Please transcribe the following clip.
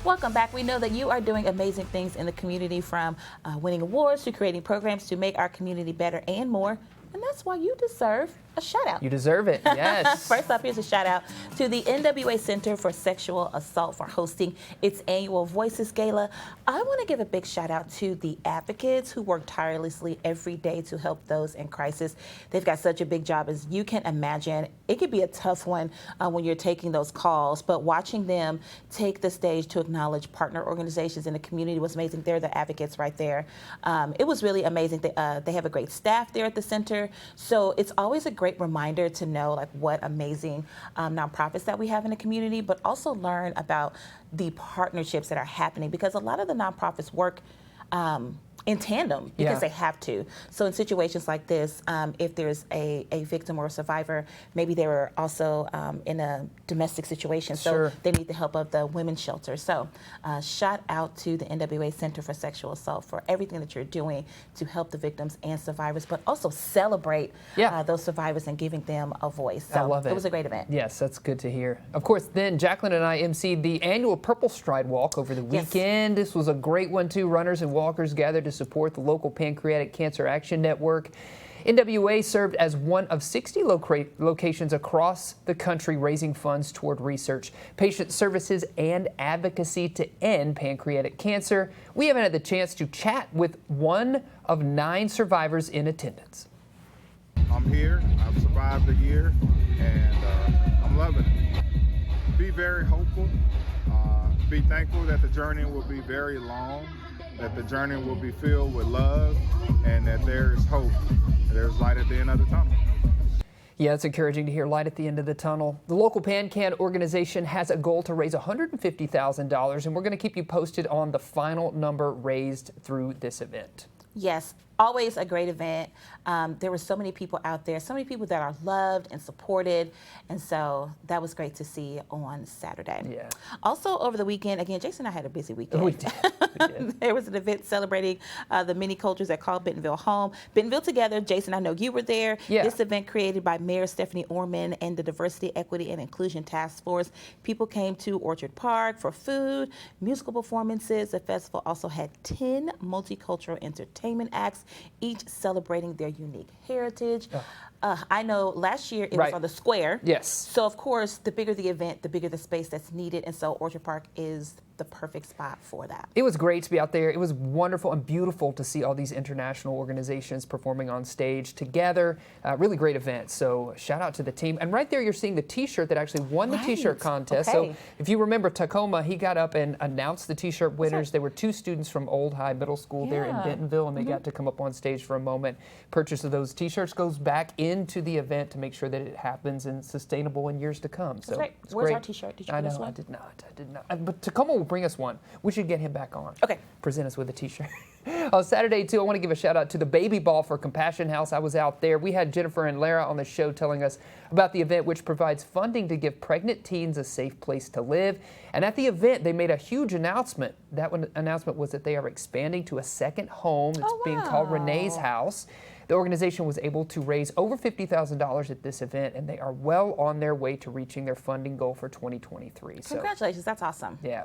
Welcome back. We know that you are doing amazing things in the community, from winning awards to creating programs to make our community better and more. And that's why you deserve a shout out. You deserve it, yes. First up, here's a shout out to the NWA Center for Sexual Assault for hosting its annual Voices Gala. I want to give a big shout out to the advocates who work tirelessly every day to help those in crisis. They've got such a big job, as you can imagine. It could be a tough one when you're taking those calls, but watching them take the stage to acknowledge partner organizations in the community was amazing. They're the advocates right there. It was really amazing. They have a great staff there at the center, so it's always a great reminder to know like what amazing nonprofits that we have in the community, but also learn about the partnerships that are happening, because a lot of the nonprofits work in tandem because they have to. So in situations like this, if there's a victim or a survivor, maybe they were also in a domestic situation, so they need the help of the women's shelter. So shout out to the NWA Center for Sexual Assault for everything that you're doing to help the victims and survivors, but also celebrate those survivors and giving them a voice. So I love it. It was a great event. Yes, that's good to hear. Of course, then Jacqueline and I emceed the annual Purple Stride Walk over the weekend. This was a great one too. Runners and walkers gathered to support the local Pancreatic Cancer Action Network. NWA served as one of 60 locations across the country, raising funds toward research, patient services, and advocacy to end pancreatic cancer. We haven't had the chance to chat with one of 9 survivors in attendance. I'm here. I've survived a year, and I'm loving it. Be very hopeful. Be thankful that the journey will be very long, that the journey will be filled with love, and that there is hope. There's light at the end of the tunnel. Yeah, it's encouraging to hear light at the end of the tunnel. The local PanCan organization has a goal to raise $150,000, and we're going to keep you posted on the final number raised through this event. Yes, always a great event. There were so many people out there, so many people that are loved and supported, and so that was great to see on Saturday. Yeah. Also over the weekend, again, Jason and I had a busy weekend. We did. There was an event celebrating the many cultures that call Bentonville home. Bentonville Together, Jason, I know you were there. Yeah. This event created by Mayor Stephanie Orman and the Diversity, Equity, and Inclusion Task Force. People came to Orchard Park for food, musical performances. The festival also had 10 multicultural entertainment acts, each celebrating their unique heritage. I know last year it was on the square. Yes. So of course, the bigger the event, the bigger the space that's needed, and so Orchard Park is the perfect spot for that. It was great to be out there. It was wonderful and beautiful to see all these international organizations performing on stage together. Really great event. So shout out to the team. And right there, you're seeing the T-shirt that actually won the T-shirt contest. So if you remember Tacoma, he got up and announced the T-shirt winners. There were 2 students from Old High Middle School there in Bentonville, and they got to come up on stage for a moment. Purchase of those T-shirts goes back into the event to make sure that it happens and sustainable in years to come. So it's Where's great. our T-shirt? Did you get us one? I did not. But Tacoma will bring us one. We should get him back on. Okay. Present us with a T-shirt. On Saturday, too, I want to give a shout out to the Baby Ball for Compassion House. I was out there. We had Jennifer and Lara on the show telling us about the event, which provides funding to give pregnant teens a safe place to live. And at the event, they made a huge announcement. That announcement was that they are expanding to a second home. It's being called Renee's House. The organization was able to raise over $50,000 at this event, and they are well on their way to reaching their funding goal for 2023. Congratulations, that's awesome. Yeah,